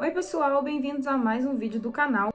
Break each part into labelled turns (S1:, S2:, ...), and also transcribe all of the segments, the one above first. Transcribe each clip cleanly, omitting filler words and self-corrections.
S1: Oi pessoal, bem-vindos a mais um vídeo do canal.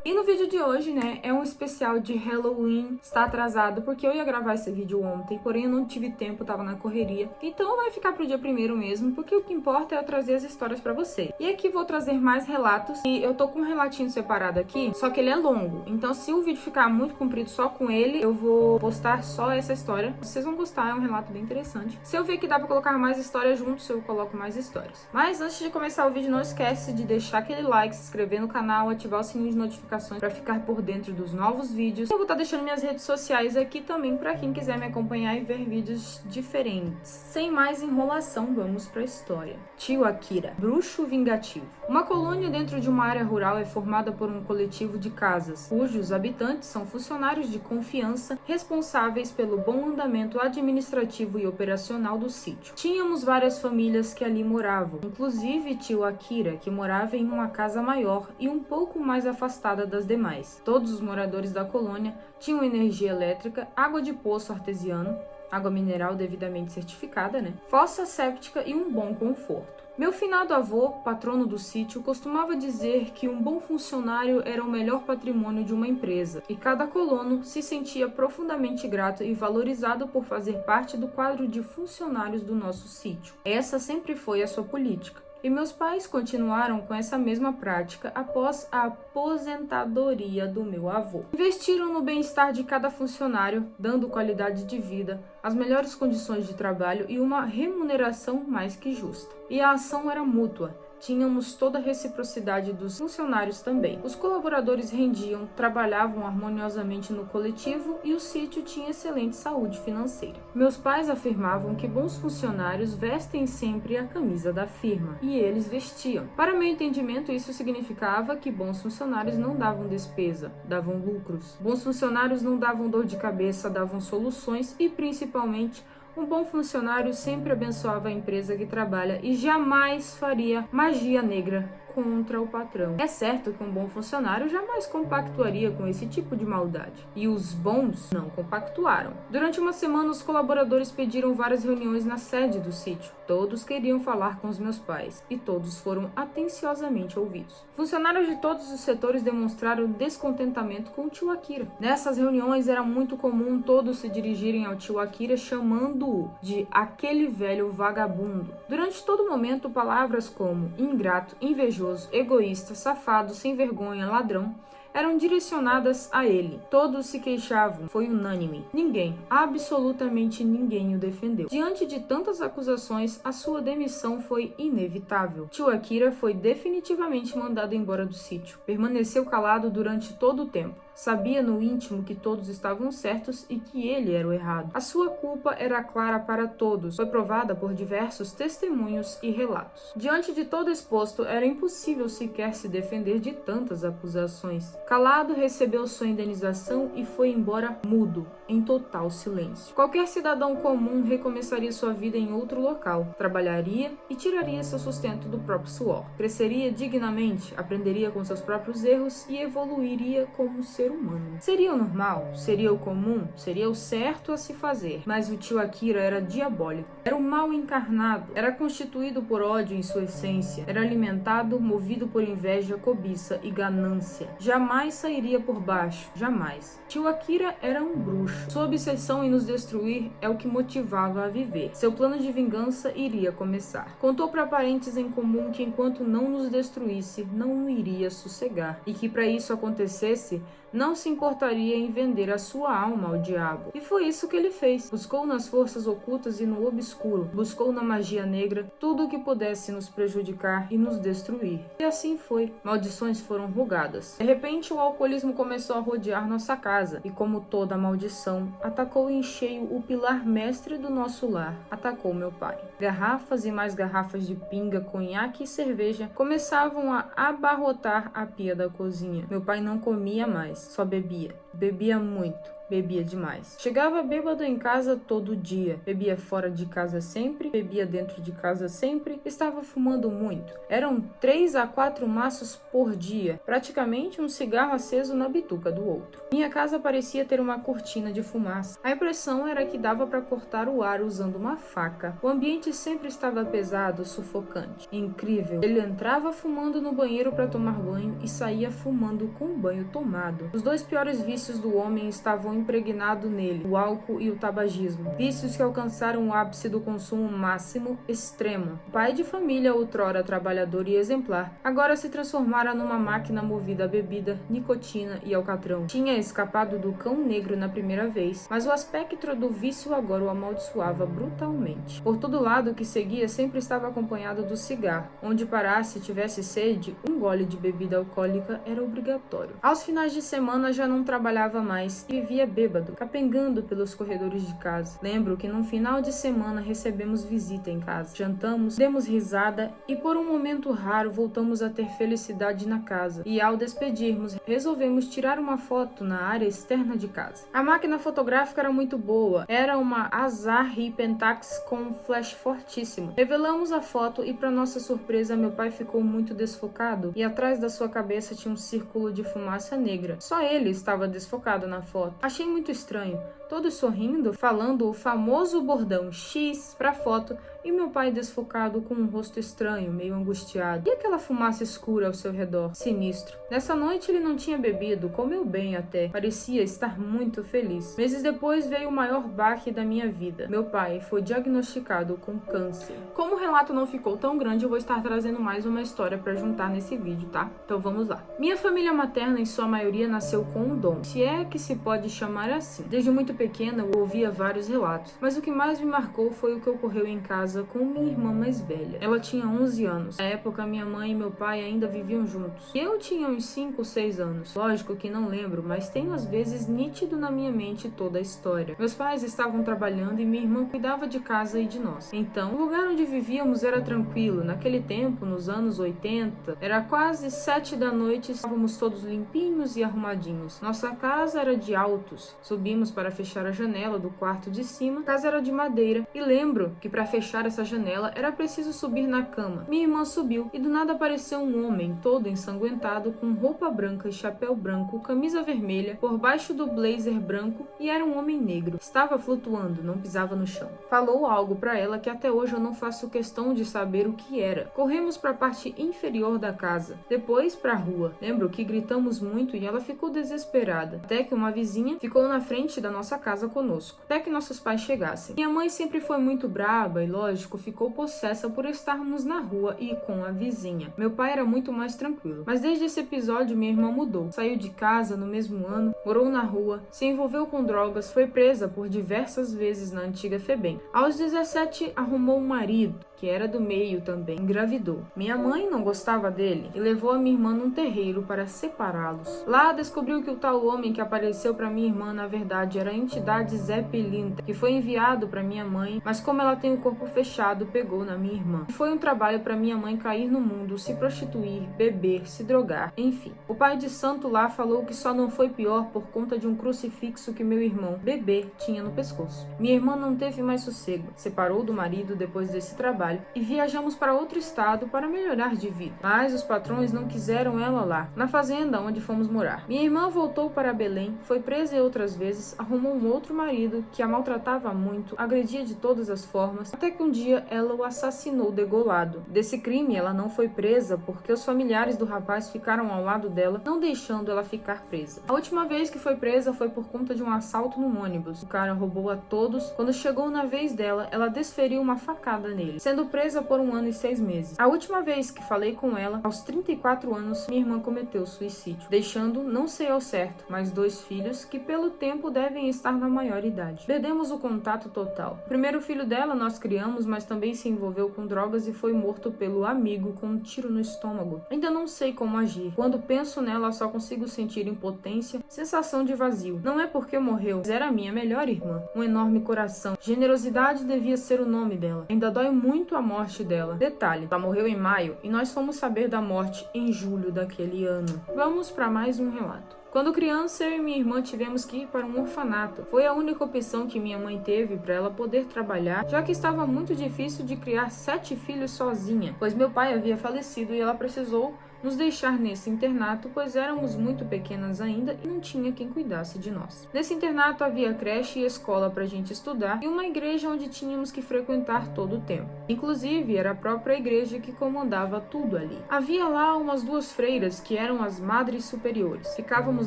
S1: E no vídeo de hoje, é um especial de Halloween. Está atrasado porque eu ia gravar esse vídeo ontem, porém eu não tive tempo, tava na correria. Então vai ficar pro dia 1º mesmo, porque o que importa é eu trazer as histórias pra vocês. E aqui vou trazer mais relatos, e eu tô com um relatinho separado aqui, só que ele é longo. Então se o vídeo ficar muito comprido só com ele, eu vou postar só essa história. Vocês vão gostar, é um relato bem interessante. Se eu ver que dá pra colocar mais histórias juntos, eu coloco mais histórias. Mas antes de começar o vídeo, não esquece de deixar aquele like, se inscrever no canal, ativar o sininho de notificações para ficar por dentro dos novos vídeos. Eu vou estar deixando minhas redes sociais aqui também para quem quiser me acompanhar e ver vídeos diferentes. Sem mais enrolação, vamos para a história. Tio Akira, bruxo vingativo. Uma colônia dentro de uma área rural é formada por um coletivo de casas, cujos habitantes são funcionários de confiança responsáveis pelo bom andamento administrativo e operacional do sítio. Tínhamos várias famílias que ali moravam, inclusive tio Akira, que morava em uma casa maior e um pouco mais afastada das demais. Todos os moradores da colônia tinham energia elétrica, água de poço artesiano, água mineral devidamente certificada, fossa séptica e um bom conforto. Meu finado avô, patrono do sítio, costumava dizer que um bom funcionário era o melhor patrimônio de uma empresa, e cada colono se sentia profundamente grato e valorizado por fazer parte do quadro de funcionários do nosso sítio. Essa sempre foi a sua política. E meus pais continuaram com essa mesma prática após a aposentadoria do meu avô. Investiram no bem-estar de cada funcionário, dando qualidade de vida, as melhores condições de trabalho e uma remuneração mais que justa. E a ação era mútua. Tínhamos toda a reciprocidade dos funcionários também. Os colaboradores rendiam, trabalhavam harmoniosamente no coletivo e o sítio tinha excelente saúde financeira. Meus pais afirmavam que bons funcionários vestem sempre a camisa da firma, e eles vestiam. Para meu entendimento, isso significava que bons funcionários não davam despesa, davam lucros. Bons funcionários não davam dor de cabeça, davam soluções e, principalmente, um bom funcionário sempre abençoava a empresa que trabalha e jamais faria magia negra contra o patrão. É certo que um bom funcionário jamais compactuaria com esse tipo de maldade. E os bons não compactuaram. Durante uma semana, os colaboradores pediram várias reuniões na sede do sítio. Todos queriam falar com os meus pais e todos foram atenciosamente ouvidos. Funcionários de todos os setores demonstraram descontentamento com o tio Akira. Nessas reuniões era muito comum todos se dirigirem ao tio Akira chamando-o de aquele velho vagabundo. Durante todo o momento, palavras como ingrato, invejoso, egoísta, safado, sem vergonha, ladrão, eram direcionadas a ele. Todos se queixavam, foi unânime. Ninguém, absolutamente ninguém o defendeu. Diante de tantas acusações, a sua demissão foi inevitável. Tio Akira foi definitivamente mandado embora do sítio. Permaneceu calado durante todo o tempo. Sabia no íntimo que todos estavam certos e que ele era o errado. A sua culpa era clara para todos. Foi provada por diversos testemunhos e relatos. Diante de todo exposto, era impossível sequer se defender de tantas acusações. Calado, recebeu sua indenização e foi embora mudo, em total silêncio. Qualquer cidadão comum recomeçaria sua vida em outro local, trabalharia e tiraria seu sustento do próprio suor. Cresceria dignamente, aprenderia com seus próprios erros e evoluiria como ser humano. Seria o normal? Seria o comum? Seria o certo a se fazer? Mas o tio Akira era diabólico. Era o mal encarnado. Era constituído por ódio em sua essência. Era alimentado, movido por inveja, cobiça e ganância. Jamais sairia por baixo. Jamais. Tio Akira era um bruxo. Sua obsessão em nos destruir é o que motivava a viver. Seu plano de vingança iria começar. Contou para parentes em comum que enquanto não nos destruísse, não iria sossegar. E que para isso acontecesse, não se importaria em vender a sua alma ao diabo. E foi isso que ele fez. Buscou nas forças ocultas e no obscuro. Buscou na magia negra tudo o que pudesse nos prejudicar e nos destruir. E assim foi. Maldições foram rogadas. De repente, o alcoolismo começou a rodear nossa casa. E como toda maldição, atacou em cheio o pilar mestre do nosso lar. Atacou meu pai. Garrafas e mais garrafas de pinga, conhaque e cerveja começavam a abarrotar a pia da cozinha. Meu pai não comia mais. Só bebia. Bebia muito. Bebia demais. Chegava bêbado em casa todo dia. Bebia fora de casa sempre. Bebia dentro de casa sempre. Estava fumando muito. Eram 3 a 4 maços por dia. Praticamente um cigarro aceso na bituca do outro. Minha casa parecia ter uma cortina de fumaça. A impressão era que dava para cortar o ar usando uma faca. O ambiente sempre estava pesado, sufocante. Incrível. Ele entrava fumando no banheiro para tomar banho e saía fumando com o banho tomado. Os 2 piores vícios do homem estavam impregnado nele, o álcool e o tabagismo, vícios que alcançaram o ápice do consumo máximo extremo. O pai de família, outrora trabalhador e exemplar, agora se transformara numa máquina movida a bebida, nicotina e alcatrão. Tinha escapado do cão negro na primeira vez, mas o aspecto do vício agora o amaldiçoava brutalmente. Por todo lado que seguia sempre estava acompanhado do cigarro. Onde parasse e tivesse sede, um gole de bebida alcoólica era obrigatório. Aos finais de semana já não trabalhava mais e vivia bêbado, capengando pelos corredores de casa. Lembro que num final de semana recebemos visita em casa. Jantamos, demos risada e por um momento raro voltamos a ter felicidade na casa. E ao despedirmos, resolvemos tirar uma foto na área externa de casa. A máquina fotográfica era muito boa. Era uma Asahi Pentax com um flash fortíssimo. Revelamos a foto e para nossa surpresa meu pai ficou muito desfocado e atrás da sua cabeça tinha um círculo de fumaça negra. Só ele estava desfocado na foto. Achei muito estranho, todos sorrindo, falando o famoso bordão X pra foto e meu pai desfocado com um rosto estranho, meio angustiado. E aquela fumaça escura ao seu redor, sinistro. Nessa noite ele não tinha bebido, comeu bem até, parecia estar muito feliz. Meses depois veio o maior baque da minha vida. Meu pai foi diagnosticado com câncer. Como o relato não ficou tão grande, eu vou estar trazendo mais uma história pra juntar nesse vídeo, tá? Então vamos lá. Minha família materna, em sua maioria, nasceu com um dom, se é que se pode chamar assim. Desde muito pequena eu ouvia vários relatos, mas o que mais me marcou foi o que ocorreu em casa com minha irmã mais velha. Ela tinha 11 anos. Na época, minha mãe e meu pai ainda viviam juntos. E eu tinha uns 5 ou 6 anos. Lógico que não lembro, mas tenho às vezes nítido na minha mente toda a história. Meus pais estavam trabalhando e minha irmã cuidava de casa e de nós. Então, o lugar onde vivíamos era tranquilo. Naquele tempo, nos anos 80, era quase 7 da noite, estávamos todos limpinhos e arrumadinhos. Nossa casa era de altos. Subimos para fechar a janela do quarto de cima. A casa era de madeira e lembro que para fechar essa janela era preciso subir na cama. Minha irmã subiu e do nada apareceu um homem todo ensanguentado com roupa branca e chapéu branco, camisa vermelha por baixo do blazer branco e era um homem negro. Estava flutuando, não pisava no chão. Falou algo para ela que até hoje eu não faço questão de saber o que era. Corremos para a parte inferior da casa, depois para a rua. Lembro que gritamos muito e ela ficou desesperada, até que uma vizinha ficou na frente da nossa casa conosco, até que nossos pais chegassem. Minha mãe sempre foi muito braba e, lógico, ficou possessa por estarmos na rua e com a vizinha. Meu pai era muito mais tranquilo. Mas desde esse episódio minha irmã mudou. Saiu de casa no mesmo ano, morou na rua, se envolveu com drogas, foi presa por diversas vezes na antiga FEBEM. Aos 17 arrumou um marido, que era do meio também, engravidou. Minha mãe não gostava dele e levou a minha irmã num terreiro para separá-los. Lá descobriu que o tal homem que apareceu para minha irmã na verdade era a entidade Zé Pilintra, que foi enviado para minha mãe, mas como ela tem o corpo fechado, pegou na minha irmã. Foi um trabalho para minha mãe cair no mundo, se prostituir, beber, se drogar, enfim. O pai de santo lá falou que só não foi pior por conta de um crucifixo que meu irmão, bebê, tinha no pescoço. Minha irmã não teve mais sossego, separou do marido depois desse trabalho e viajamos para outro estado para melhorar de vida. Mas os patrões não quiseram ela lá, na fazenda onde fomos morar. Minha irmã voltou para Belém, foi presa outras vezes, arrumou um outro marido que a maltratava muito, agredia de todas as formas, até que um dia ela o assassinou degolado. Desse crime ela não foi presa porque os familiares do rapaz ficaram ao lado dela, não deixando ela ficar presa. A última vez que foi presa foi por conta de um assalto no ônibus. O cara roubou a todos. Quando chegou na vez dela, ela desferiu uma facada nele, sendo presa por 1 ano e 6 meses. A última vez que falei com ela, aos 34 anos, minha irmã cometeu suicídio, deixando, não sei ao certo, mas 2 filhos que pelo tempo devem estar na maior idade. Perdemos o contato total. O primeiro filho dela nós criamos, mas também se envolveu com drogas e foi morto pelo amigo com um tiro no estômago. Ainda não sei como agir. Quando penso nela, só consigo sentir impotência, sensação de vazio. Não é porque morreu, mas era a minha melhor irmã. Um enorme coração. Generosidade devia ser o nome dela. Ainda dói muito a morte dela. Detalhe, ela morreu em maio e nós fomos saber da morte em julho daquele ano. Vamos para mais um relato. Quando criança, eu e minha irmã tivemos que ir para um orfanato. Foi a única opção que minha mãe teve para ela poder trabalhar, já que estava muito difícil de criar 7 filhos sozinha, pois meu pai havia falecido e ela precisou nos deixar nesse internato, pois éramos muito pequenas ainda e não tinha quem cuidasse de nós. Nesse internato havia creche e escola para a gente estudar e uma igreja onde tínhamos que frequentar todo o tempo. Inclusive, era a própria igreja que comandava tudo ali. Havia lá umas 2 freiras que eram as madres superiores. Ficávamos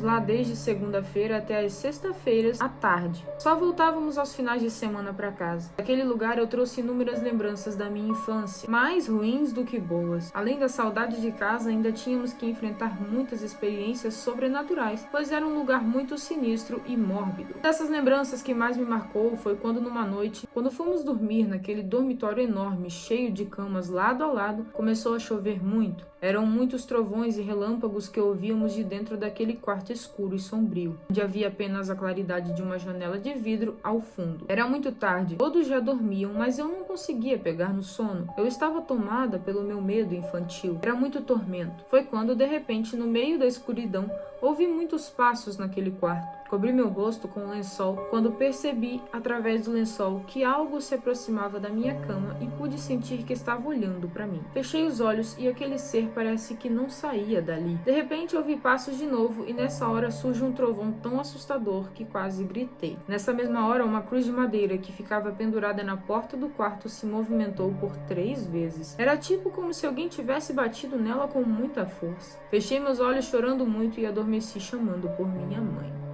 S1: lá desde segunda-feira até as sexta-feiras à tarde. Só voltávamos aos finais de semana para casa. Daquele lugar eu trouxe inúmeras lembranças da minha infância, mais ruins do que boas. Além da saudade de casa, ainda tínhamos que enfrentar muitas experiências sobrenaturais, pois era um lugar muito sinistro e mórbido. Dessas lembranças que mais me marcou foi quando numa noite, quando fomos dormir naquele dormitório enorme, cheio de camas lado a lado, começou a chover muito. Eram muitos trovões e relâmpagos que ouvíamos de dentro daquele quarto escuro e sombrio, onde havia apenas a claridade de uma janela de vidro ao fundo. Era muito tarde, todos já dormiam, mas eu não conseguia pegar no sono. Eu estava tomada pelo meu medo infantil. Era muito tormento. Foi quando, de repente, no meio da escuridão, ouvi muitos passos naquele quarto. Cobri meu rosto com um lençol quando percebi, através do lençol, que algo se aproximava da minha cama e pude sentir que estava olhando para mim. Fechei os olhos e aquele ser parece que não saía dali. De repente ouvi passos de novo e nessa hora surge um trovão tão assustador que quase gritei. Nessa mesma hora, uma cruz de madeira que ficava pendurada na porta do quarto se movimentou por 3 vezes. Era tipo como se alguém tivesse batido nela com muita força. Fechei meus olhos chorando muito e adormeci chamando por minha mãe.